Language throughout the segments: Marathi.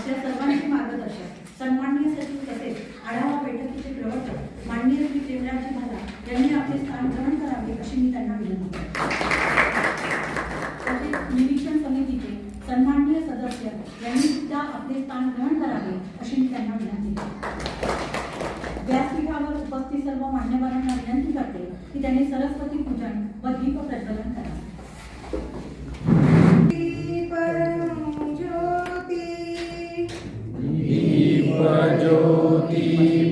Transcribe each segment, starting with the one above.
आपल्या सर्वांचे मार्गदर्शक सन्माननीय सचिव तसेच आढावा बैठकीचे प्रवर्तक माननीय श्री प्रेमराजजी भाला यांनी आपले स्थान ग्रहण करावे अशी मी त्यांना विनंती करते। निरीक्षण समितीचे सन्माननीय सदस्य यांनी सुद्धा आपले स्थान ग्रहण करावे अशी मी त्यांना विनंती करते। व्यासपीठावर उपस्थित सर्व मान्यवरांना विनंती करते की त्यांनी सरस्वती पूजन व दीप प्रज्वलन करावे। ज्योति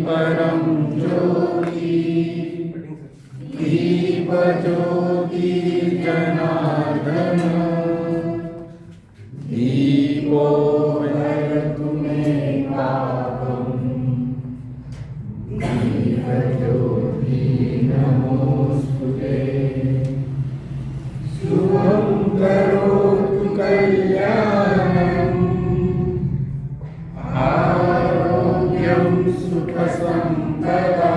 परम ज्योति दीप ज्योति जनार्दन दीपो भरतु मे पापम दीप ज्योति नमोस्तुते शुभं करोतु कल्याणम् सुखसंपदा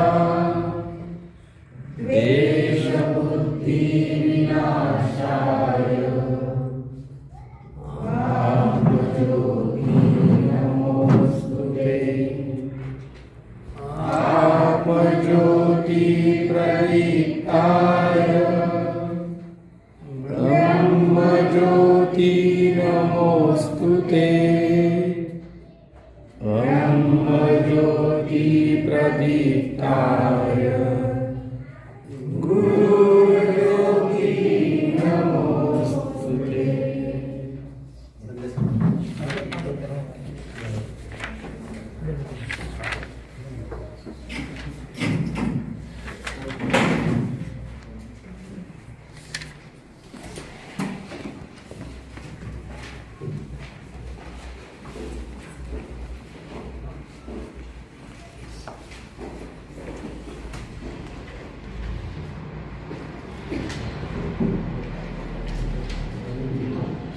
देशबुद्धि विनाशाय आत्मज्योति नमोस्तुते आत्मज्योति प्रदीप्ताय ब्रह्मज्योति नमोस्तुते ज्योति प्रदीप्ताय गुरुज्योति नमोस्तुते।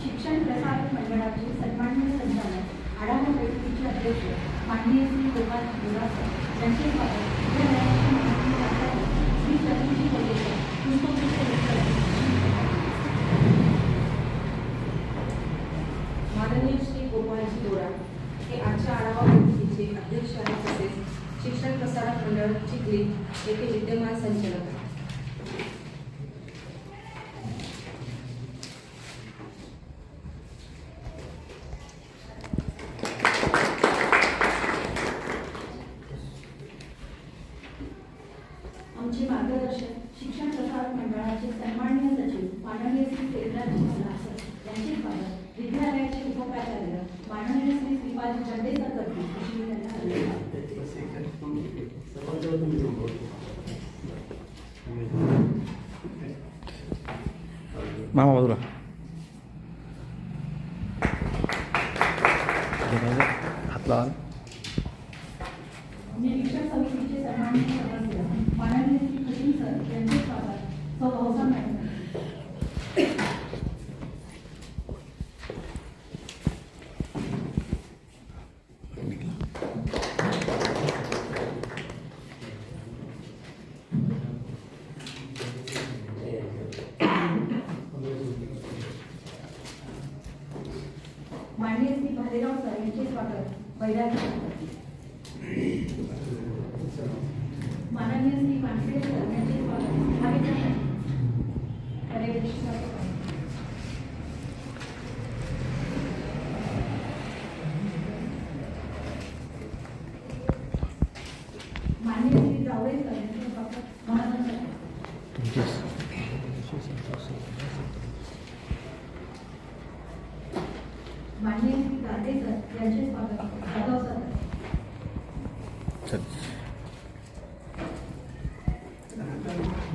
शिक्षण प्रसारक मंडळाचे सन्माननीय संचालक आढावा बैठकीचे अध्यक्ष माननीय श्री गोपाल बोरासकर यांचे स्वागत श्री सतीजी कोल्हेकर माननीय श्री गोपालजी बोरा हे आजच्या आढावा बैठकीचे अध्यक्ष आहेत तसेच शिक्षण प्रसारक मंडळ चिखली येथे विद्यमान संचालक आहेत। आमचे मार्गदर्शक शिक्षण प्रसारक मंडळाचे सन्माननीय सचिव माननीय श्री प्रेमराजजी भाला यांचे स्वागत विद्यालयाचे उपप्राचार्य माननीय श्री श्रीपाद चंदेकर करतील अशी मी त्यांना मामा बाजूला हात लावा। निरीक्षण समितीचे सन्माननीय सदस्य माननीय श्री खशीम सर यांचे स्वागत सौ भाऊसा मॅडम। माननीय श्री भालेराव सर यांचे स्वागत वैरागी माननीय श्री पानसरे सर यांचे स्वागत माननीय श्री जावळे सर यांचे स्वागत महाराज माननीय श्री गांधे सर यांचे स्वागत जाधव सर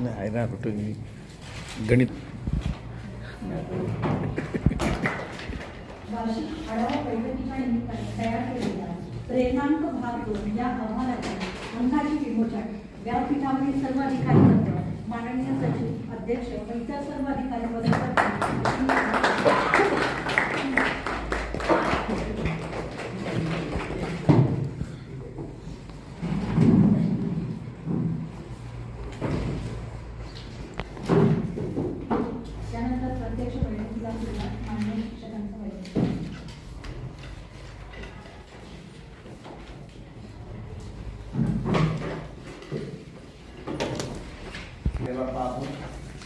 आहे ना गणित वार्षिक आढावा बैठकीच्या निमित्ताने तयार केलेल्या प्रेरणांक भाग 2 या अहवालाचे अंकाची विमोचन व्यासपीठावरील सर्व अधिकारी वर्ग माननीय सचिव अध्यक्ष व इतर सर्व अधिकारी वर्ग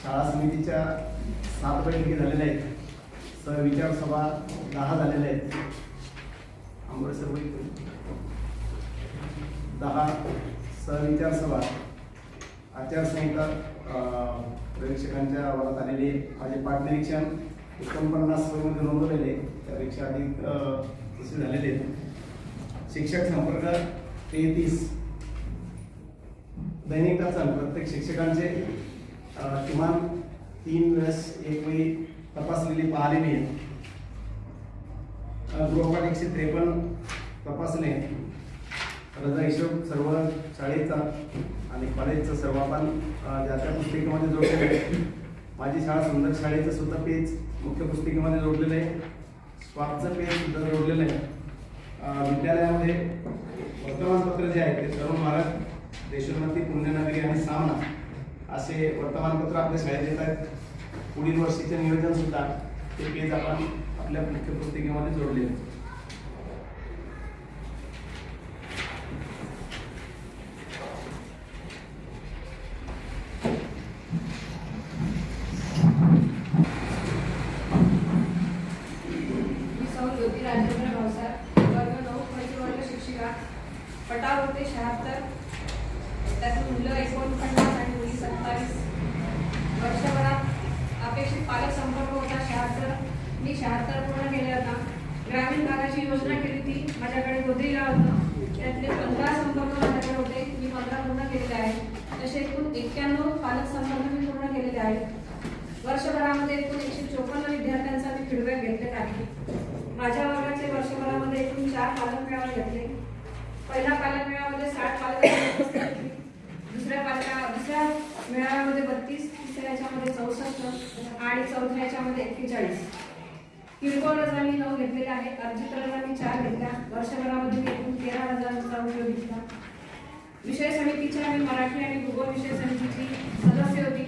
शाळा समितीच्या 7 बैठकी झालेल्या आहेत. सहविचार सभा 10 झालेल्या आहेत. आंबोळे सर 10 सहविचार सभा, आचारसंहिता परीक्षकांच्या वरात आलेले माझे पाठनिरीक्षण 49 मध्ये नोंदवलेले, त्यापेक्षा अधिक तसे झालेले आहेत. शिक्षक संपर्क 33. दैनिक वाचन प्रत्येक शिक्षकांचे किमान 3 वेळेस एक वेळी तपासलेली पाहिलेली आहे. गृहपाठ 153 तपासले. रजा हिशोब सर्व शाळेचा आणि कॉलेजचं सर्व आपण ज्या त्या पुस्तिकेमध्ये जोडलेलं आहे. माझी शाळा सुंदर शाळेचं सुद्धा पेज मुख्य पुस्तिकेमध्ये जोडलेलं आहे. स्वापचं पेज सुद्धा जोडलेलं आहे. विद्यालयामध्ये वर्तमानपत्र जे आहे ते तरुण भारत, देशोन्नती, पुण्यनगरी आणि सामना असे वर्तमानपत्र आपल्या शाळेत येत आहेत. पुढील वर्षीचे नियोजन सुद्धा ते पेज आपण आपल्या मुख्य पुस्तिकेमध्ये जोडले आहे. राजेंद्र भावसार, वर्ग 9, वर्ग शिक्षिका. पटाव होते 76, त्यातून मुलं 49 आणि मुली 27. वर्षभरात अपेक्षित पालक संपर्क होता 76. मी 76 पूर्ण केले होता. ग्रामीण भागाची योजना केली ती माझ्याकडे गोदरीला होतं. त्यातले 15 संपर्क माझ्याकडे होते, मी 15 पूर्ण केलेले आहे. तसे एकूण 91 पालक संपर्क मी पूर्ण केलेले आहेत. वर्षभरामध्ये एकूण 154 विद्यार्थ्यांचा मी फीडबॅक घेतलेला आहे. माझ्या वर्गाचे वर्षभरामध्ये एकूण 4 पालक मेळावे घेतले. पहिल्या पालक मेळाव्यामध्ये 60 पालक, दुसऱ्या मेळाव्यामध्ये 32, तिसऱ्या याच्यामध्ये 64 आणि चौथ्या याच्यामध्ये 41. किरकोळ रजा मी 9 घेतलेल्या आहेत. अर्जित रजा मी 4 घेतल्या. वर्षभरामध्ये मी एकूण 13 रजांचा उपयोग घेतला. विषय समितीच्या मी मराठी आणि भूगोल विषय समितीची सदस्य होती.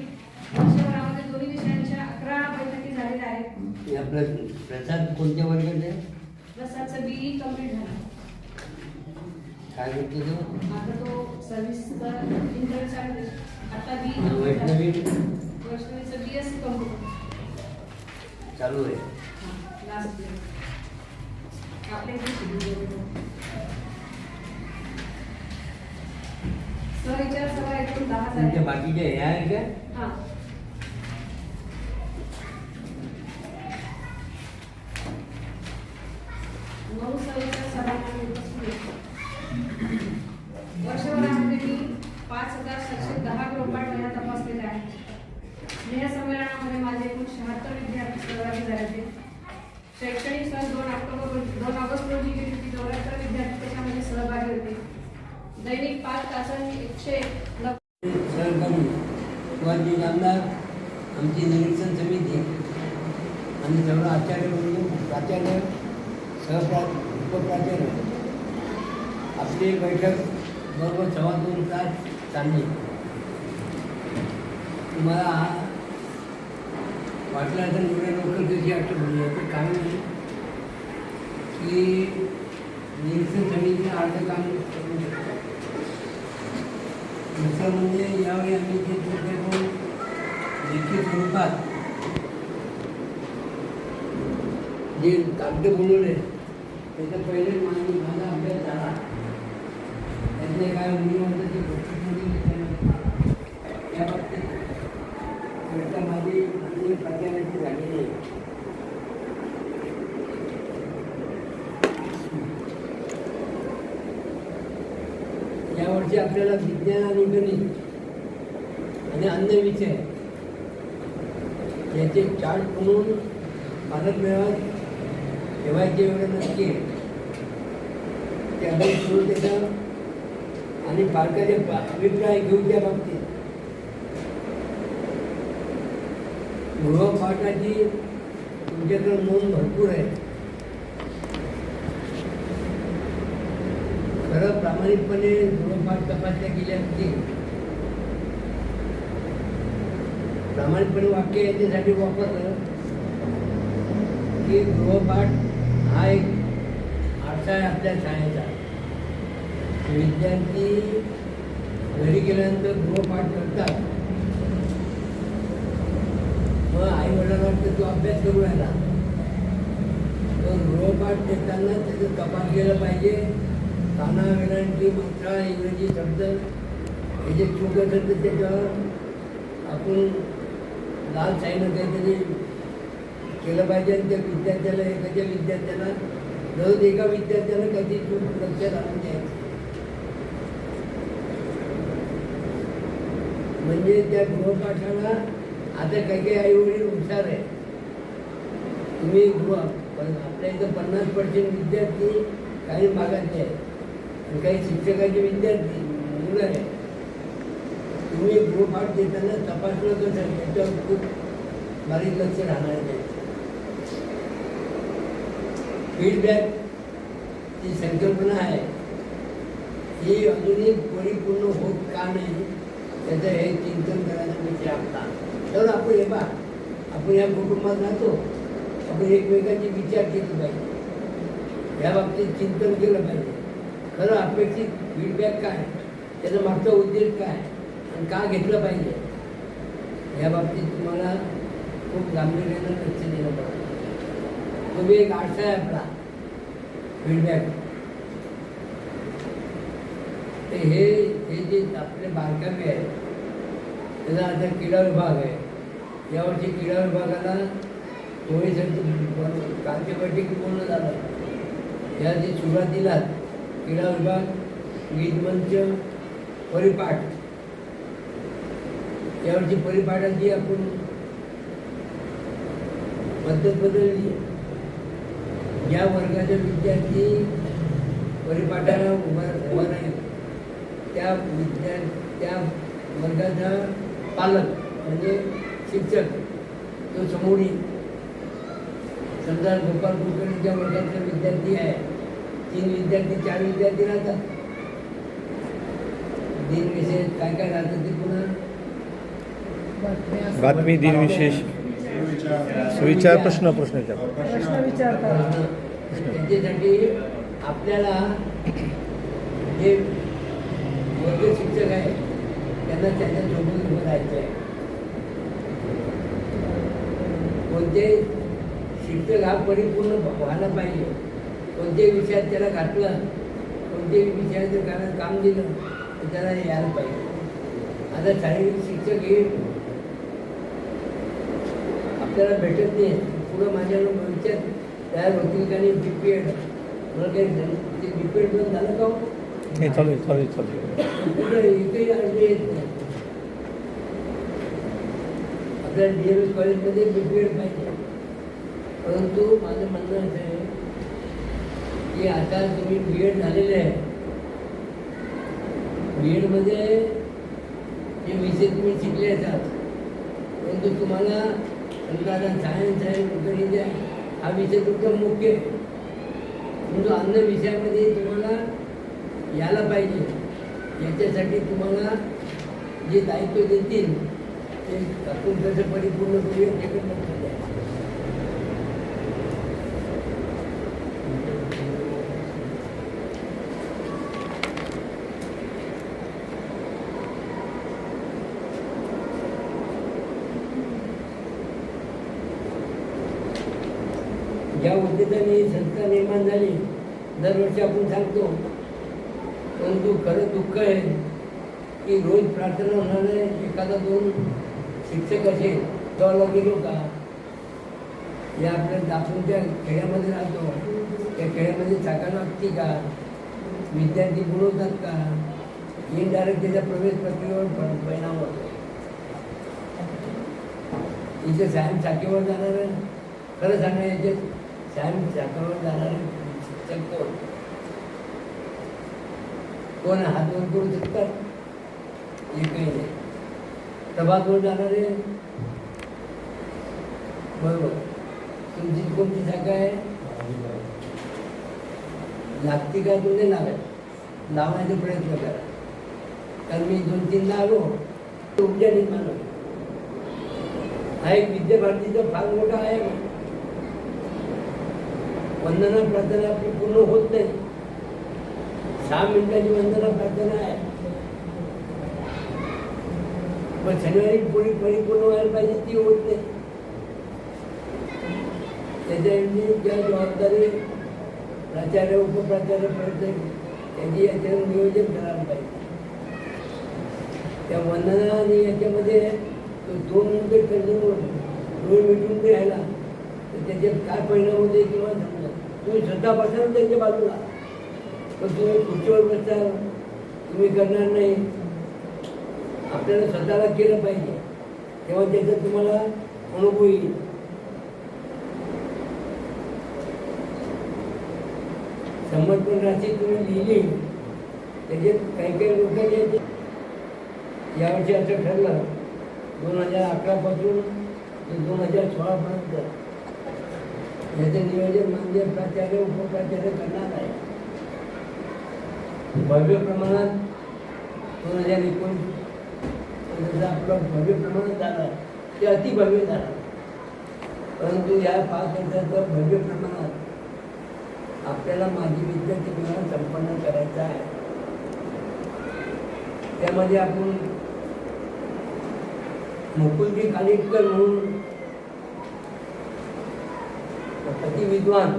वर्षभरामध्ये दोन्ही विषयांच्या 11 बैठकी झालेल्या आहेत. आपलं प्रसाद कोणत्या वर्गात आहे? प्रसादचं BE कम्प्लीट झालं. काय करतो तो? आता तो सर्व्हिसचा इंटरव्ह्यू चालू आहे. आता BE वैष्णवीचं BSc कम्प्लीट चालू आहे. लास्ट इयर आपल्या इथे सहविचार सभा एकूण 10 तुमच्या झाल्या. बाकीच्या ह्या आहे का? हां, वर्षभरामध्ये मी 5710 गृहपाठ महिना तपासलेले आहे. स्नेह संमेलनामध्ये माझे एकूण 76 विद्यार्थी सहभागी झाले होते. शैक्षणिक सन 2 ऑगस्ट रोजी गेली होती. 74 विद्यार्थी त्याच्यामध्ये सहभागी होते. दैनिक 5 तासांनी 101 सहकारी शिवाजी आमदार, आमची निरीक्षण समिती आणि सर्व आचार्य, प्राचार्य, उपप्राचार्य आपली बैठक बरोबर 2.25 तास चालली. तुम्हाला वाटलं तर एवढ्या लवकर त्याची आठवण याचं कारण नाही की निरीक्षण समितीचं अर्ध काम करू शकतो. दुसरं म्हणजे यावेळी आम्ही जे करून लिखित स्वरूपात जे कागद बनवले त्याचा पहिले माझा अभ्यास झाला. त्यातले काय नियमांचं जे त्या बाबतीत चर्चा माझी आणि प्राचार्याची झालेली आहे. यावर्षी आपल्याला विज्ञान आणि गणित आणि अन्य विषय याचे चार्ट म्हणून पालक मेळाव्यात ठेवायचे एवढं नक्की त्याला सुरू त्याचं आणि पालकाचे अभिप्राय घेऊन त्या बाबतीत गृहपाठाची तुमच्याकडे नोंद भरपूर आहे. खरं प्रामाणिकपणे गृहपाठ तपासल्या गेल्या असतील. प्रामाणिकपणे वाक्य याच्यासाठी वापरलं की गृहपाठ हा एक आरसा आहे आपल्या शाळेचा. विद्यार्थी घरी गेल्यानंतर गृहपाठ करतात मग आई वडिलांना वाटतं तो अभ्यास करू राहिला. तो गृहपाठ देताना त्याचं तपास केलं पाहिजे. काना वेलांटी मंत्रा इंग्रजी शब्द हे जे चूक असेल तर त्याच्यावर आपण लाल शाईनं काहीतरी केलं पाहिजे. आणि त्या विद्यार्थ्याला एखाद्या विद्यार्थ्याला दररोज एका विद्यार्थ्याला कधी चूक लक्षात आणून द्यायची. म्हणजे त्या गृहपाठाला आता काही आई वडील हुशार आहे. तुम्ही आपल्या इथं 50% विद्यार्थी काही मागातले आहेत आणि काही शिक्षकाचे विद्यार्थी मुलं आहेत. तुम्ही गृहपाठ देताना तपासलं कसं त्याच्यावर खूप बारीक लक्ष राहणार आहे. फीडबॅक जी संकल्पना आहे ही अजूनही परिपूर्ण होत का नाही त्याचं हे चिंतन करायला विषय आपला. तर आपण हे पहा, आपण या कुटुंबात राहतो, आपण एकमेकांचे विचार केले पाहिजे, या बाबतीत चिंतन केलं पाहिजे. खरं अपेक्षित फीडबॅक काय, त्याचा मागचा उद्देश काय आणि का घेतलं पाहिजे या बाबतीत तुम्हाला खूप गांभीर्यानं लक्ष दिलं पाहिजे. तुम्ही एक आरसा आहे आपला फीडबॅक. ते हे जे आपले बारकावे आहे त्याचा आता क्रीडा विभाग आहे. यावर्षी क्रीडा विभागाला थोडीसाठी कालच्या बैठकीत बोलणं झालं. या जे सुरुवातीला क्रीडा विभाग, गीतमंच, परिपाठ, यावर्षी परिपाठाची आपण पद्धत बदलली. ज्या वर्गाचे विद्यार्थी परिपाठाला उभा राहील त्या वर्गाचा पालक म्हणजे शिक्षक तो समोर येईल. समजा गोपाळ कुलकर्णीच्या वर्गातला विद्यार्थी आहे, 3 विद्यार्थी 4 विद्यार्थी राहतात. दिनविशेष काय काय राहतं ते पुन्हा बातमी, दिनविशेष, सुविचार, प्रश्न विचारतात. त्याच्यासाठी आपल्याला जे वर्ग शिक्षक आहे त्यांना त्याच्यासोबत उभं राहायचं आहे. कोणते शिक्षक हा परिपूर्ण व्हायला पाहिजे. कोणत्याही विषयात त्याला घातलं, कोणत्याही विषयाचं काम दिलं तर त्याला यायला पाहिजे. आता शारीरिक शिक्षक हे आपल्याला भेटत नाही. पुढं माझ्या भविष्यात तयार होतील का नाही BPED, मला काही ते BPED पण झालं का हो? चालू कुठं एकही अर्ज येत नाही. आपल्या DMS कॉलेजमध्ये BPED पाहिजे. परंतु माझं म्हणणं असं आहे की आता तुम्ही BEd झालेले आहे. BEdमध्ये जे विषय तुम्ही शिकले असतात, परंतु तुम्हाला समजा सायन्स आहे, गणित आहे, हा विषय तुमचा मुख्य आहे. परंतु अन्य विषयामध्ये तुम्हाला यायला पाहिजे. याच्यासाठी तुम्हाला जे दायित्व देतील ते आपण कसं परिपूर्ण करूया त्याकडे लक्ष द्या. ज्या उद्देशाने ही संस्था निर्माण झाली दरवर्षी आपण सांगतो, परंतु खरं दुःख आहे की रोज प्रार्थना होणारे 1-2 शिक्षक असेल तेव्हा गेलो का या आपल्या आपण त्या खेड्यामध्ये राहतो, त्या खेड्यामध्ये चाका लागते का, विद्यार्थी बुडवतात का, इनडायरेक्ट त्याच्या प्रवेश प्रक्रियेवर परिणाम होतो. इथे सायम शाखेवर जाणार, खरं सांगा याच्यात सायम शाखेवर जाणारे शिक्षक कोण हात वर करू शकतात? एकही नाही. सभागृह जाणारे बरोबर. तुमची कोणती शाखा आहे? लागते का तुम्ही लागत लावण्याचा प्रयत्न करा. कारण मी 2-3दा आलो तुमच्या निर्माण हा एक विद्याभारतीचा फार मोठा आहे. वंदना प्रार्थना आपली पूर्ण होत नाही. 6 मिनिटाची वंदना प्रार्थना आहे, पण शनिवारी परिपूर्ण व्हायला पाहिजे, ती होत नाही. त्याच्यामध्ये ज्या जबाबदारी प्राचार्य उपप्राचार्यपर्यंत त्यांची याच्यावर नियोजन करायला पाहिजे. त्या वंदना आणि याच्यामध्ये तो 2 मिनिटं कंटिन्यू 2 मिनिटून राहिला तर त्याच्यात काय परिणाम होते किंवा समजा तुम्ही स्वतः बसाल त्यांच्या बाजूला, पण तुम्ही खुर्चीवर बसता, तुम्ही करणार नाही. आपल्याला स्वतःला केलं पाहिजे, तेव्हा त्याचा तुम्हाला अनुभव येईल. समर्पण राशी तुम्ही लिहिली, त्याच्यात काही लोकांनी यावर्षी असं ठरलं 2011 पासून ते 2016 पर्यंत याचं नियोजन माननीय प्राचार्य उपप्राचार्य करणार आहे. भव्य प्रमाणात 2019 जसं आपलं भव्य प्रमाणात झालं ते अतिभव्य झालं, परंतु या 5 वर्षाचं भव्य प्रमाणात आपल्याला माजी विद्यार्थी मेळावा संपन्न करायचा आहे. त्यामध्ये आपण मुकुलजी कानिटकर म्हणून अति विद्वान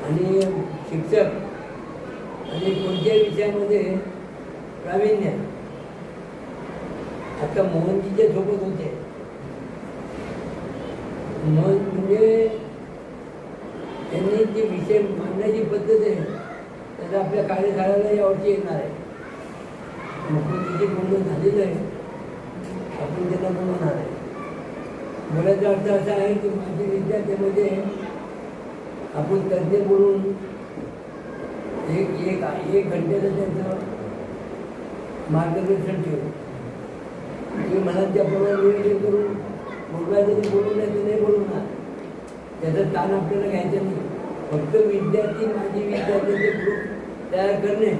आणि शिक्षक आणि कोणत्याही विषयामध्ये प्रावीण्य आता मोहनजीच्या सोबत होते. म्हणजे त्यांनी जे विषय मांडण्याची पद्धत आहे त्याचा आपल्या कार्यशाळेला यावर्षी येणार आहे. मुख्यमंत्रीचे बोलणं झालेलं आहे, आपण त्यांना बोलवणार आहे. बोलायचा अर्थ असा आहे की माझ्या विद्यार्थ्यामध्ये आपण तज्ज्ञ बोलून एक घंट्याचं त्यांचं मार्गदर्शन ठेवू. तुम्ही म्हणाल त्याप्रमाणे नियोजन करून बोलवायचं ते बोलून नाही, ते नाही बोलवणार. त्याचं ताण आपल्याला घ्यायचं नाही. फक्त विद्यार्थी माझी विद्यार्थ्यांचे ग्रुप तयार करणे,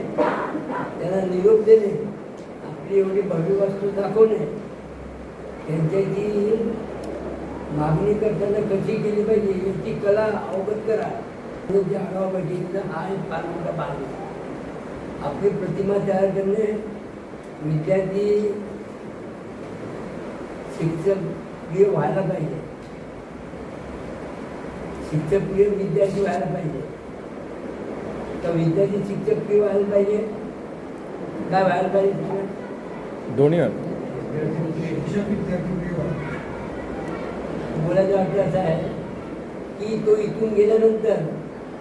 त्यांना निरोप देणे, आपली एवढी भव्य वस्तू दाखवणे, त्यांच्याची मागणी करताना कशी केली पाहिजे याची कला अवगत करा. म्हणजे आढावा बैठकीचा हा एक फार मोठा भाग आहे. आपली प्रतिमा तयार करणे, विद्यार्थी शिक्षकप्रिय व्हायला पाहिजे, शिक्षकप्रिय विद्यार्थी व्हायला पाहिजे. तर विद्यार्थी शिक्षकप्रिय व्हायला पाहिजे, काय व्हायला पाहिजे? दोन्ही बोलायचा अर्थ असा आहे की तो इथून गेल्यानंतर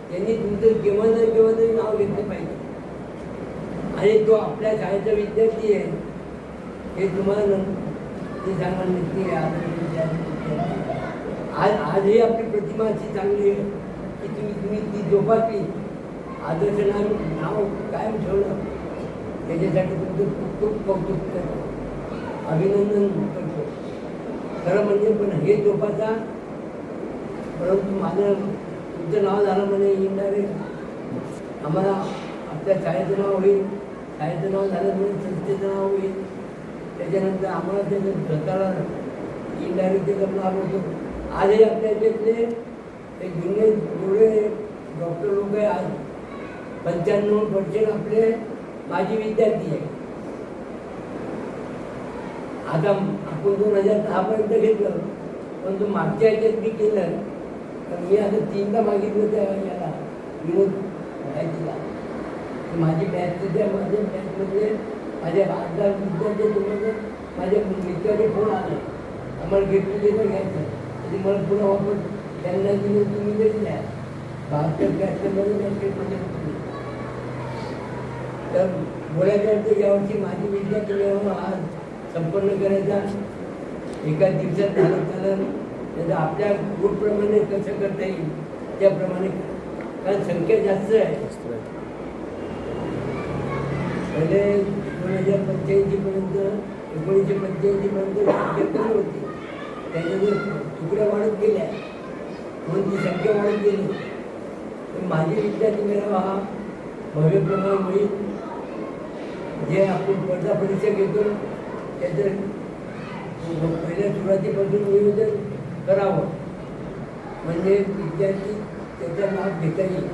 त्यांनी तुमचं केव्हा नाही केव्हा तरी नाव घेतलं पाहिजे. आणि तो आपल्या शाळेचा विद्यार्थी आहे हे तुम्हाला ते सांगा नक्की. आजही आपली प्रतिमा अशी चांगली आहे की तुम्ही ती जोपासली, आदर्श नाव कायम ठेवलं. त्याच्यासाठी तुमचं खूप खूप कौतुक करतो, अभिनंदन करतो. खरं म्हणजे पण हे जोपासा. परंतु माझं तुमचं नाव झालं म्हणजे इनडायरेक्ट आम्हाला आपल्या शाळेचं नाव होईल, शाळेचं नाव झालं म्हणजे संस्थेचं नाव होईल. त्याच्यानंतर आम्हाला त्याचं स्वतःला इनडायरेक्ट त्याचा लाभ होतो. आजही आपल्या याच्यातले एक जुने जेवढे डॉक्टर लोक आहे, आज 95% आपले माजी विद्यार्थी आहे. आता आपण 2010 पर्यंत घेतलं, पण तो मागच्या ह्याच्यात मी केलं तर मी आता 3दा मागितलं त्या याला विनोद माहितीला. माझी बॅच त्या माझ्या बॅचमध्ये माझ्या 8-10 विद्यार्थ्यांसोबत माझ्या मित्राचे फोन आले, आम्हाला गेट टुगेदर घ्यायचं. तरी मला पुन्हा वापस त्यांना दिलं, तुम्ही देत द्या 72 बॅचमध्ये बँकेटमध्ये होतो. तर बोलायचं अर्थ यावर्षी माझी विद्यार्थी मेळावा आज संपन्न करायचा. एका दिवसात झालं चालेल, त्याचं आपल्या ग्रुपप्रमाणे कसं करता येईल त्याप्रमाणे करा. कारण संख्या जास्त आहे. पहिले 2085 पर्यंत 1985 पर्यंत संख्या कमी होती, त्याच्यात तुकड्या वाढत गेल्या म्हणून ती संख्या वाढत गेली. तर माझी विद्यार्थी मेळावा हा भव्य प्रमाण होईल. जे आपण स्पर्धा परीक्षा घेतो त्याचं पहिल्या सुरुवातीपासून नियोजन करावं, म्हणजे विद्यार्थी त्याचा लाभ घेता येईल.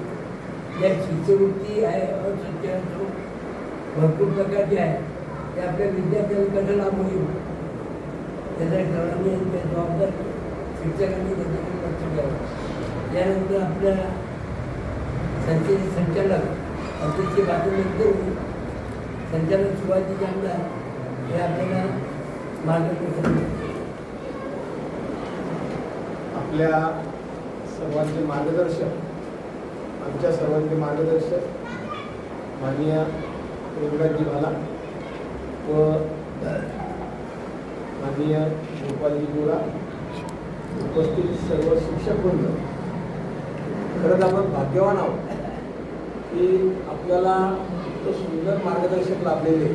ज्या शिष्यवृत्ती आहे, असंख्य भरपूर प्रकारचे आहे, ते आपल्या विद्यार्थ्यांना कसा लाभ होईल त्याचा सर्वांनी जबाबदार शिक्षकांनी त्याच्याकडे लक्ष द्यावं. यानंतर आपल्या संचालक अध्यक्ष बातमीनंतर संचालक शिवाजी जामदार हे आपल्याला मार्गदर्शन करतात. आपल्या सर्वांचे मार्गदर्शक, आमच्या सर्वांचे मार्गदर्शक माननीय योगराजजी भाला व माननीय गोपालजी गोरा, उपस्थित सर्व शिक्षक वृंद, खरंच आपण भाग्यवान आहोत की आपल्याला इतकं सुंदर मार्गदर्शक लाभलेले.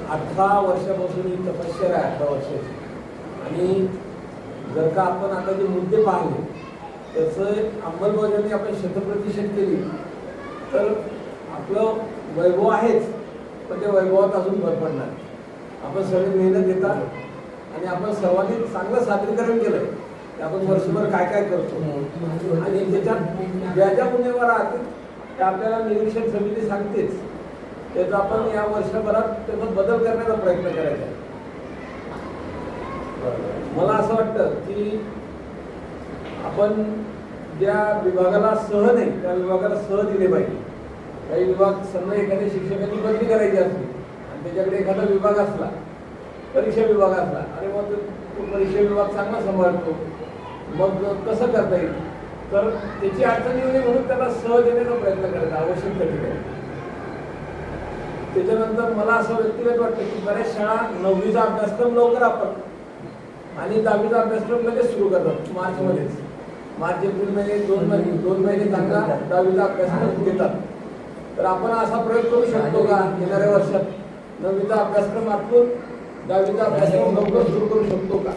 18 वर्षापासून ही तपश्चर्या आहे, 18 वर्षाची. आणि जर का आपण आता जे मुद्दे पाहिले त्याचं अंमलबजावणी आपण 100% केली तर आपलं वैभव आहेच, पण त्या वैभवात अजून भर पडणार. आपण सगळे मेहनत घेतात आणि आपण सर्वांनी चांगलं सादरीकरण केलंय. आपण वर्षभर काय काय करतो आणि त्याच्यात ज्या ज्या उमेदवार आहेत त्या आपल्याला निरीक्षण समिती सांगतेच, त्याचा आपण या वर्षभरात त्याचा बदल करण्याचा प्रयत्न करायचा आहे. मला असं वाटतं की आपण ज्या विभागाला सह नाही त्या विभागाला सह दिले पाहिजे. काही विभाग समजा एखाद्या शिक्षकाची बदली करायची असली आणि त्याच्याकडे एखादा विभाग असला, परीक्षा विभाग असला, आणि मग तो परीक्षा विभाग चांगला सांभाळतो, मग कसं करता येईल तर त्याची अडचण येऊ नये म्हणून त्याला सह देण्याचा प्रयत्न करायचा आवश्यक आहे. त्याच्यानंतर मला असं व्यक्तिगत वाटतं की बऱ्याच शाळा 9वीचा अभ्यासक्रम लवकर आपण आणि 10वीचा अभ्यासक्रम लगेच सुरू करतात मार्चमध्येच. मार्च एप्रिल महिने 2 महिने चांगला 10वीचा अभ्यासक्रम घेतात. तर आपण असा प्रयोग करू शकतो का येणाऱ्या वर्षात 9वीचा अभ्यासक्रम आटून 10वीचा अभ्यासक्रम लवकर सुरू करू शकतो का?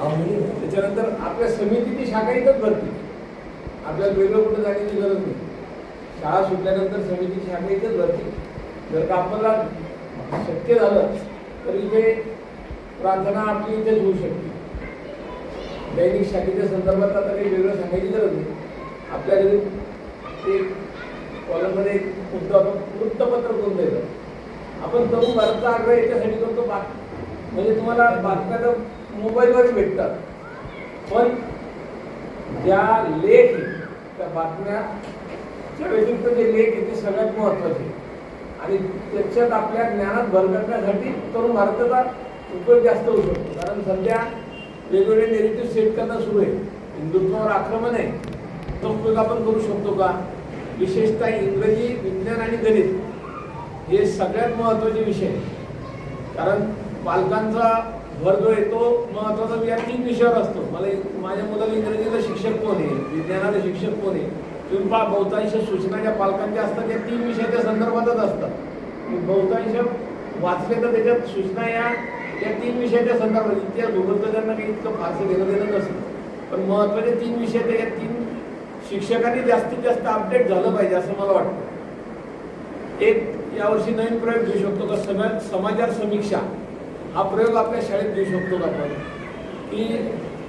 त्याच्यानंतर आपल्या समितीची शाखा इथंच भरती, आपल्याला वेगळं कुठं जाण्याची गरज नाही. शाळा सुटल्यानंतर समितीची शाखा इथंच भरती. जर का आपल्याला शक्य झालं तर इथे प्रार्थना आपली इथेच होऊ शकते. दैनिक शाखेच्या संदर्भात आता काही वेगळं सांगायची गरज नाही. आपल्या घरी एक कॉलममध्ये एक वृत्तपत्र करून द्यायचं. आपण तरुण भारतचा आग्रह याच्यासाठी करतो म्हणजे तुम्हाला बातम्या तर मोबाईलवर भेटतात, पण ज्या लेख त्या बातम्याच्या व्यतिरिक्त जे लेख आहे ते सगळ्यात महत्त्वाचे आणि त्याच्यात आपल्या ज्ञानात भर करण्यासाठी तरुण भारताचा उपयोग जास्त होऊ शकतो. कारण सध्या वेगवेगळे नेरेटिव्ह सेट करणं सुरू आहे. हिंदुत्वावर आक्रमण आहे, तो उपयोग आपण करू शकतो का? विशेषतः इंग्रजी, विज्ञान आणि गणित हे सगळ्यात महत्त्वाचे विषय आहेत. कारण पालकांचा भर जो आहे तो महत्त्वाचा या 3 विषयावर असतो. माझ्या मुलाला इंग्रजीला शिक्षक कोण आहे, विज्ञानाला शिक्षक कोण आहे, तुम्ही बहुतांश सूचना ज्या पालकांच्या असतात त्या 3 विषयाच्या संदर्भातच असतात. बहुतांश वाचले तर त्याच्यात सूचना या 3 विषयाच्या संदर्भात. इतिहास भूगोल तर त्यांना काही इतकं फारसं घेणं देणं नसतं, पण महत्त्वाचे 3 विषय तर या 3 शिक्षकांनी जास्तीत जास्त अपडेट झालं पाहिजे असं मला वाटतं. एक यावर्षी नवीन प्रयोग घेऊ शकतो का समाचार समीक्षा हा प्रयोग आपल्या शाळेत घेऊ शकतो का आपण, की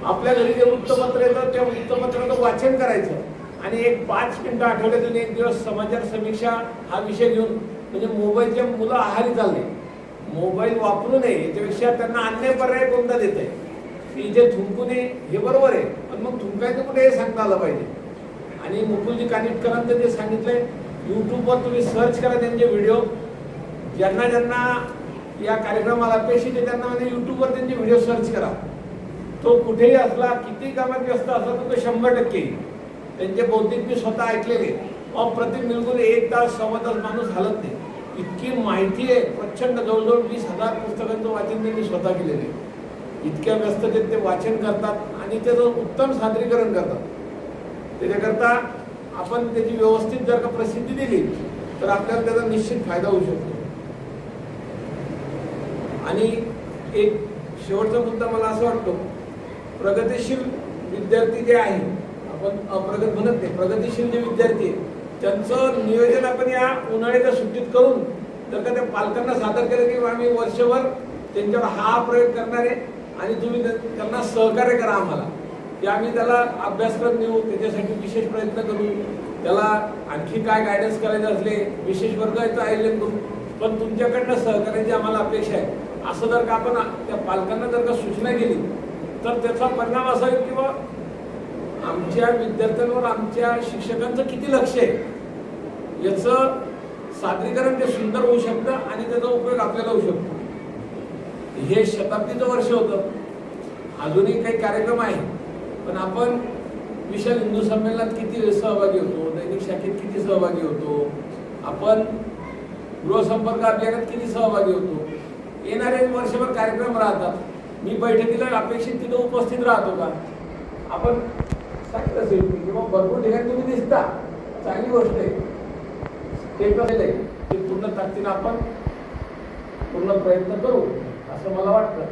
आपल्या घरी जे वृत्तपत्र येतं त्या वृत्तपत्राचं वाचन करायचं आणि एक 5 मिनिटं आठवड्यातून एक दिवस समाचार समीक्षा हा विषय घेऊन, म्हणजे मोबाईलच्या मुलं आहारी चालले, मोबाईल वापरू नये याच्यापेक्षा त्यांना अन्य पर्याय कोणता देत आहे की इथे थुंकू नये हे बरोबर आहे, पण मग थुंकायचं कुठे हे सांगता आलं पाहिजे. आणि मुकुलजी कानिटकरांचं जे सांगितलंय, यूट्यूबवर तुम्ही सर्च करा त्यांचे व्हिडिओ. ज्यांना ज्यांना या कार्यक्रमाला अपेक्षित आहे त्यांना म्हणजे यूट्यूबवर त्यांचे व्हिडिओ सर्च करा. तो कुठेही असला, किती कामात व्यस्त असला तर तो 100% येईल. त्यांचे बौद्धिक मी स्वतः ऐकलेले. अप्रतिम बिलकुल 1 तास 1.25 तास माणूस हलत नाही, इतकी माहिती आहे प्रचंड. जवळजवळ 20,000 पुस्तकांचं वाचन त्यांनी स्वतः केलेले. इतक्या व्यस्ततेत ते वाचन करतात आणि त्याचं उत्तम सादरीकरण करतात. त्याच्याकरता आपण त्याची व्यवस्थित जर का प्रसिद्धी दिली तर आपल्याला त्याचा निश्चित फायदा होऊ शकतो. आणि एक शेवटचा मुद्दा मला असं वाटतो, प्रगतिशील विद्यार्थी जे आहे, आपण अप्रगत म्हणत नाही, प्रगतिशील जे विद्यार्थी आहेत त्यांचं नियोजन आपण या उन्हाळ्याच्या सुट्टीत करून जर का त्या पालकांना सादर केलं की आम्ही वर्षभर त्यांच्यावर हा प्रयोग करणार आहे आणि तुम्ही त्यांना सहकार्य करा आम्हाला, की आम्ही त्याला अभ्यासक्रम देऊ, त्याच्यासाठी विशेष प्रयत्न करू, त्याला आणखी काय गायडन्स करायचे असले विशेष वर्गाचं आयोजन करू, पण तुमच्याकडनं सहकार्याची आम्हाला अपेक्षा आहे. असं जर का आपण त्या पालकांना जर का सूचना केली तर त्याचा परिणाम असा आहे की बा आमच्या विद्यार्थ्यांवर आमच्या शिक्षकांचं किती लक्ष आहे याचं सादरीकरण ते सुंदर होऊ शकतं आणि त्याचा उपयोग आपल्याला होऊ शकतो. हे शताब्दीचं वर्ष होतं, अजूनही काही कार्यक्रम आहे, पण आपण विशाल हिंदू संमेलनात किती सहभागी होतो, दैनिक शाखेत किती सहभागी होतो, आपण गृहसंपर्क अभियानात किती सहभागी होतो. येणारे वर्षभर कार्यक्रम राहतात, मी बैठकीला अपेक्षित तिथं उपस्थित राहतो का, आपण सांगितलं असेल किंवा भरपूर ठिकाणी तुम्ही दिसता, चांगली गोष्ट आहे. ते कसं आहे ते पूर्ण ताकदीनं आपण पूर्ण प्रयत्न करू असं मला वाटतं.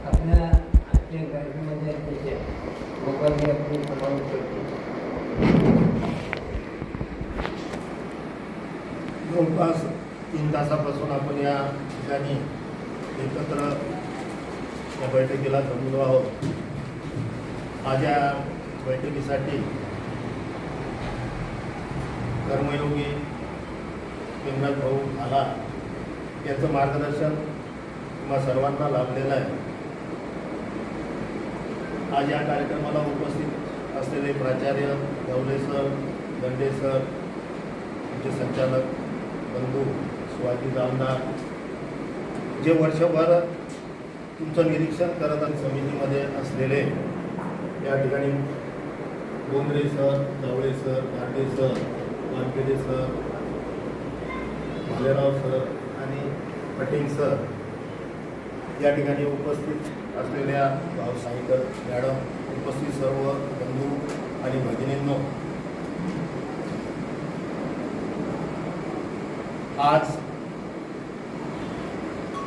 आपल्या आजच्या कार्यक्रमाच्या अध्यक्ष गोपालजी आपण समावेश करतो. जवळपास 3 तासापासून आपण या ठिकाणी एकत्र या बैठकीला जमलो आहोत. आज या बैठकीसाठी कर्मयोगी भीमराज भाऊ आला यांचं मार्गदर्शन तुम्हा सर्वांना लाभलेलं आहे. आज या कार्यक्रमाला उपस्थित असलेले प्राचार्य गवले सर, दंडे सर, आमचे संचालक बंधू शिवाजी जामदार, जे वर्षभर तुमचं निरीक्षण करत आणि समितीमध्ये असलेले या ठिकाणी डोंगरे सर, जावळे सर, दांडे sir, Wankhede sir, Bhalerao sir आणि पटेल सर, या ठिकाणी उपस्थित असलेल्या भाऊसाहेब मॅडम, उपस्थित सर्व बंधू आणि भगिनींनो, आज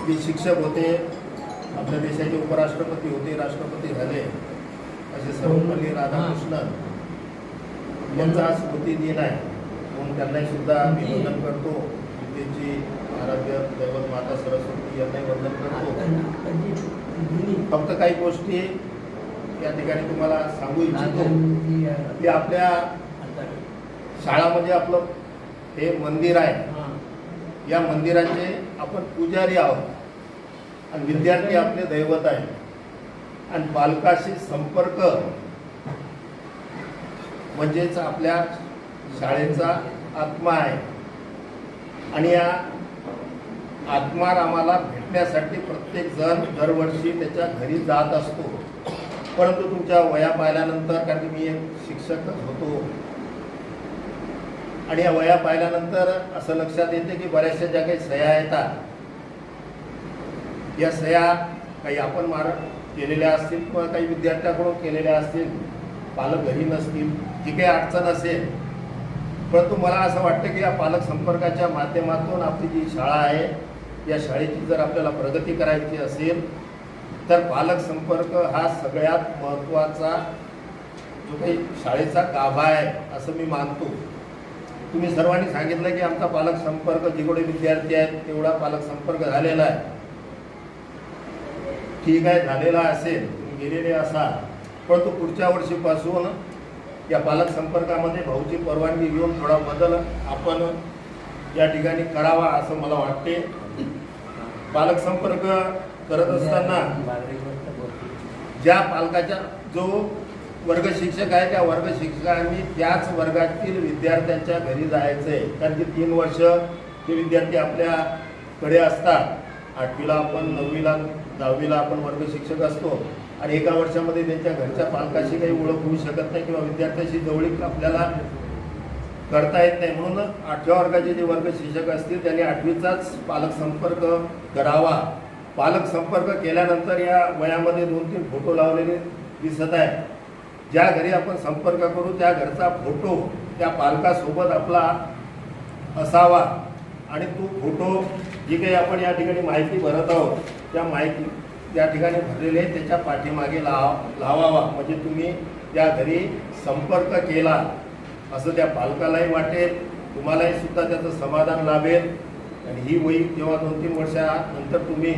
जे शिक्षक होते, आपल्या देशाचे उपराष्ट्रपती होते, राष्ट्रपती झाले असे सर्वपल्ली राधाकृष्णन यांचा आज स्मृतिदिन आहे, म्हणून त्यांनाही सुद्धा मी वंदन करतो. विद्येची आराध्य दैवत माता सरस्वती यांनाही वंदन करतो. फक्त काही गोष्टी या ठिकाणी तुम्हाला सांगू इच्छितो की आपल्या शाळा म्हणजे आपलं हे मंदिर आहे, या मंदिराचे आपण पुजारी आहोत आणि विद्यार्थी आपले दैवत आहे आणि पालकाशी संपर्क म्हणजेच आपल्या शाळेचा आत्मा आहे आणि या आत्मार आम्हाला भेटण्यासाठी प्रत्येक जण दरवर्षी त्याच्या घरी जात असतो. परंतु तुमच्या वया पाहिल्यानंतर, कारण की मी एक शिक्षकच होतो आणि या वया पाहिल्यानंतर असं लक्षात येते की बऱ्याचशा ज्या काही सह्या येतात, या सह्या काही आपण केलेल्या असतील किंवा काही विद्यार्थ्याकडून केलेल्या असतील, पालक घरी नसतील, जी काही अडचण असेल, परंतु मला असं वाटतं की या पालक संपर्काच्या माध्यमातून आपली जी शाळा आहे, या शाळेची जर आपल्याला प्रगती करायची असेल तर पालक संपर्क हा सगळ्यात महत्त्वाचा जो काही शाळेचा गाभा आहे असं मी मानतो. तुम्ही सर्वांनी सांगितलं की आमचा पालक संपर्क जेवढे विद्यार्थी आहेत तेवढा पालक संपर्क झालेला आहे. ठीक आहे, झालेला असेल, तुम्ही गेलेले असाल, परंतु पुढच्या वर्षीपासून या पालक संपर्कामध्ये भाऊची परवानगी घेऊन थोडा बदल आपण या ठिकाणी करावा असं मला वाटते. पालक संपर्क करत असताना ज्या पालकाच्या जो वर्ग शिक्षक आहे त्या वर्ग शिक्षकांनी त्याच वर्गातील विद्यार्थ्यांच्या घरी जायचं आहे, कारण की 3 वर्ष ते विद्यार्थी आपल्याकडे असतात. 8वीला आपण, 9वीला, 10वीला आपण वर्ग शिक्षक असतो आणि एका वर्षामध्ये त्यांच्या घरच्या पालकाशी काही ओळख होऊ शकत नाही किंवा विद्यार्थ्याशी जवळीक आपल्याला करता येत नाही. म्हणून 8व्या वर्गाचे जे वर्ग शिक्षक असतील त्यांनी 8वीचाच पालक संपर्क करावा. पालक संपर्क केल्यानंतर या वयामध्ये 2-3 फोटो लावलेले दिसत आहे. ज्या घरी आपण संपर्क करू त्या घरचा फोटो त्या पालकासोबत आपला असावा आणि तो फोटो जी काही आपण या ठिकाणी माहिती भरत आहोत त्या माहिती त्या ठिकाणी भरलेले त्याच्या पाठीमागे लावावा, म्हणजे तुम्ही त्या घरी संपर्क केला असं त्या पालकालाही वाटेल, तुम्हालाही सुद्धा त्याचं समाधान लाभेल. आणि ही वही जेव्हा 2-3 वर्षानंतर तुम्ही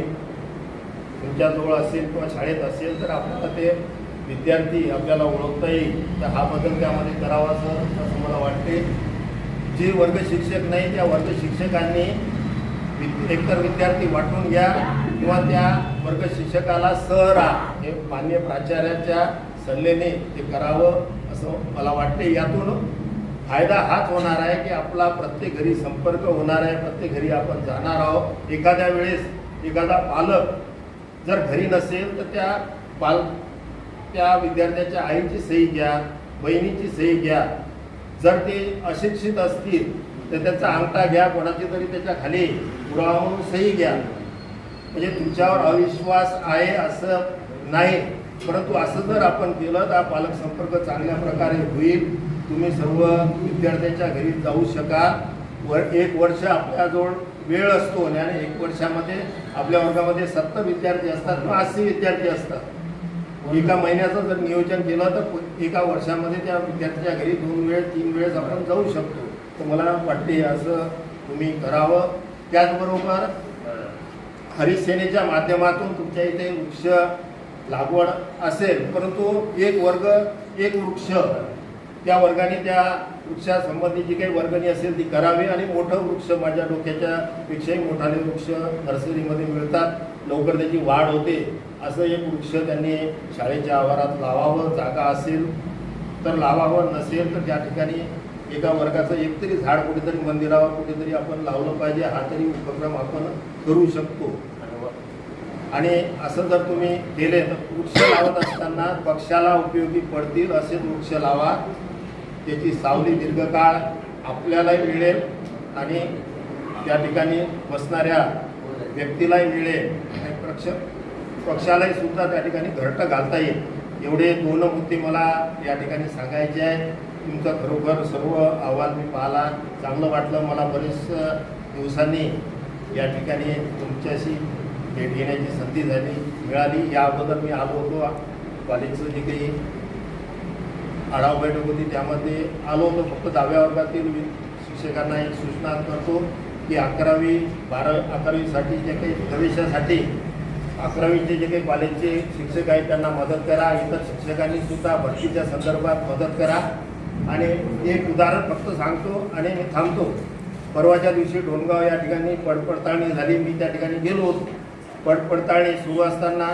तुमच्याजवळ असेल किंवा शाळेत असेल तर आपल्याला ते विद्यार्थी आपल्याला ओळखता येईल. तर हा बदल त्यामध्ये करावा असं मला वाटते. जे वर्ग शिक्षक नाही त्या वर्ग शिक्षकांनी एकतर विद्यार्थी वाटून घ्या किंवा त्या वर्ग शिक्षकाला सर हे मान्य प्राचार्याच्या सल्ल्याने ते करावं असं मला वाटते. यातून फायदा हाच होणार आहे की आपला प्रत्येक घरी संपर्क होणार आहे, प्रत्येक घरी आपण जाणार आहोत. एखाद्या वेळेस एखादा पालक जर घरी नसेल तर त्या विद्यार्थ्याच्या आईची सही घ्या, बहिणीची सही घ्या. जर ते अशिक्षित असतील तर त्याचा अंगठा घ्या, कोणाची तरी त्याच्या खाली पुरावा म्हणून सही घ्या. म्हणजे तुमच्यावर अविश्वास आहे असं नाही, परंतु असं जर आपण केलं तर पालक संपर्क चांगल्या प्रकारे होईल. तुम्ही सर्व विद्यार्थ्याच्या घरी जाऊ शकाल. एक वर्ष आपल्याजवळ वेळ असतो आणि 1 वर्षामध्ये आपल्या वर्गामध्ये 70 विद्यार्थी असतात किंवा 80 विद्यार्थी असतात. एका महिन्याचं जर नियोजन केलं तर एका वर्षामध्ये त्या विद्यार्थ्याच्या घरी 2 वेळ 3 वेळेस आपण जाऊ शकतो. तर मला वाटते असं तुम्ही करावं. त्याचबरोबर हरित सेनेच्या माध्यमातून तुमच्या इथे वृक्ष लागवड असेल, परंतु 1 वर्ग 1 वृक्ष त्या वर्गाने त्या वृक्षासंबंधी जी काही वर्गणी असेल ती करावी. आणि मोठं वृक्ष माझ्या डोक्याच्या पेक्षाही मोठाले वृक्ष नर्सरीमध्ये मिळतात, लवकर त्याची वाढ होते. असं एक वृक्ष त्यांनी शाळेच्या आवारात लावावं. जागा असेल तर लावावं, नसेल तर त्या ठिकाणी एका वर्गाचं एकतरी झाड कुठेतरी मंदिरावर कुठेतरी आपण लावलं पाहिजे. हा तरी उपक्रम आपण करू शकतो. आणि असं जर तुम्ही केले तर वृक्ष लावत असताना पक्षाला उपयोगी पडतील असेच वृक्ष लावा. त्याची सावली दीर्घकाळ आपल्यालाही मिळेल आणि त्या ठिकाणी बसणाऱ्या व्यक्तीलाही मिळेल आणि पक्षालाही सुद्धा त्या ठिकाणी घरटं घालता येईल. एवढे 2 मुद्दे मला या ठिकाणी सांगायचे आहे. तुमचा खरोखर सर्व अहवाल मी पाहिला, चांगलं वाटलं. मला बरेच दिवसांनी या ठिकाणी तुमच्याशी भेट घेण्याची संधी मिळाली. या अगोदर मी आलो होतो, कॉलेजचं जे काही आढावा बैठक होती त्यामध्ये आलो होतो. फक्त 10व्या वर्गातील शिक्षकांना एक सूचना करतो की 11वी 11वीसाठी जे काही प्रवेशासाठी 11वीचे जे काही कॉलेजचे शिक्षक आहेत त्यांना मदत करा. इतर शिक्षकांनी सुद्धा भरतीच्या संदर्भात मदत करा. आणि एक उदाहरण फक्त सांगतो आणि मी थांबतो. परवाच्या दिवशी डोणगाव या ठिकाणी पडताळणी झाली. मी त्या ठिकाणी गेलो होतो. पडताळणी सुरू असताना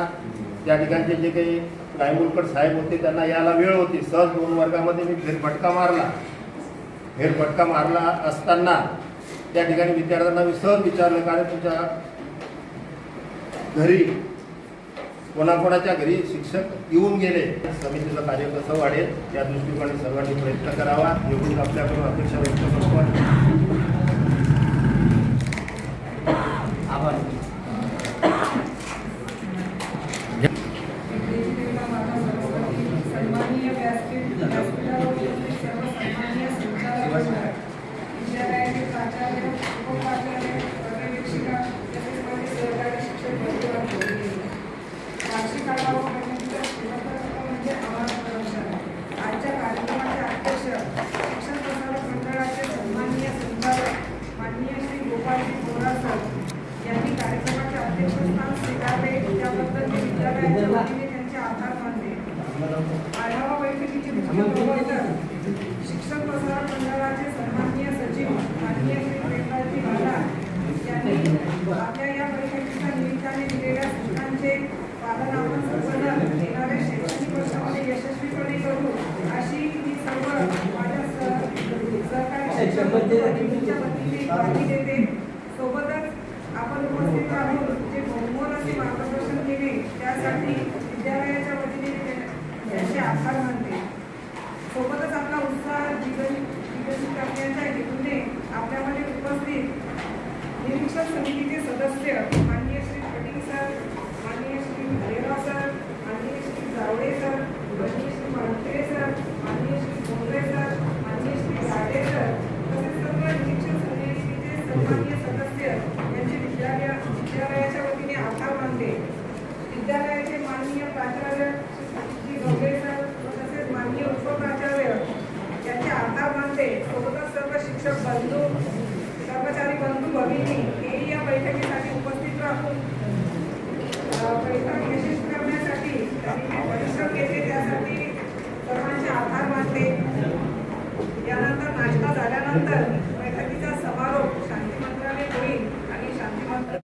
त्या ठिकाणचे जे काही रायमुलकर साहेब होते त्यांना यायला वेळ होती. सहज 2 वर्गामध्ये मी फेरफटका मारला असताना त्या ठिकाणी विद्यार्थ्यांना मी सहज विचारलं, कारण तुमच्या घरी कोणाकोणाच्या घरी शिक्षक येऊन गेले. समितीचं कार्य कसं वाढेल या दृष्टिकोनाने सर्वांनी प्रयत्न करावा. एवढीच आपल्याकडून अपेक्षा व्यक्त करतो. आभार. सन्माननीय व्यासपीठ सर्व सन्माननीय संचालक, विद्यालयाचे प्राचार्य, उपप्राचार्य, पर्यवेक्षिका तसेच माझे सहकारी शिक्षक बंधू, वार्षिक आढावा बैठकीचा शेवटचा टप्पा म्हणजे आभार प्रदर्शन. आजच्या कार्यक्रमाचे अध्यक्ष शिक्षण प्रसारक मंडळाचे सन्माननीय संचालक माननीय श्री गोपालजी बोरा सर यांनी कार्यक्रमाचे अध्यक्षस्थान स्वीकारले. त्याबद्दल मी विद्यालयाच्या वतीने त्यांचे आभार मानते. आढावा बैठकीचे मुख्य प्रवर्तक शिक्षण प्रसारक मंडळाचे सन्माननीय सचिव माननीय श्री प्रेमलालजी भाला यांनी आपल्या या बैठकीच्या निमित्ताने दिलेल्या सूचनांचे पालन आपण सर्वजण येणाऱ्या शैक्षणिक वर्षामध्ये यशस्वीपणे करू अशी मी सर्व माझ्या सहकारी शिक्षण प्रतिनिधींच्या वतीने ग्वाही देते. सोबतच आपण उपस्थित राहून जे बहुमोल असे मार्गदर्शन केले त्यासाठी विद्यालयाच्या वतीने त्यांचे आभार मानते. सोबतच आपला उत्साह विकसित करण्याच्या हेतूने आपल्यामध्ये उपस्थित निरीक्षण समितीचे सदस्य माननीय श्री पटेल सर, माननीय श्री हरेराव सर, माननीय श्री जावडे सर, माननीय श्री मानकरे सर, माननीय श्री भोंगरे सर, माननीय श्री साडे सर तसेच सर्व निरीक्षण समितीचे सन्माननीय सदस्य यांचे विद्यालयाच्या वतीने आभार मानते. विद्यालयाचे माननीय प्राचार्य श्री भोंगरे सर तसेच माननीय उपप्राचार्य यांचे आभार मानते. सोबतच सर्व शिक्षक बंधू, कर्मचारी बंधू भगिनी हे या बैठकीसाठी उपस्थित राहून बैठक यशस्वी करण्यासाठी त्यांनी परिश्रम केले त्यासाठी सर्वांचे आभार मानते. यानंतर नाश्ता झाल्यानंतर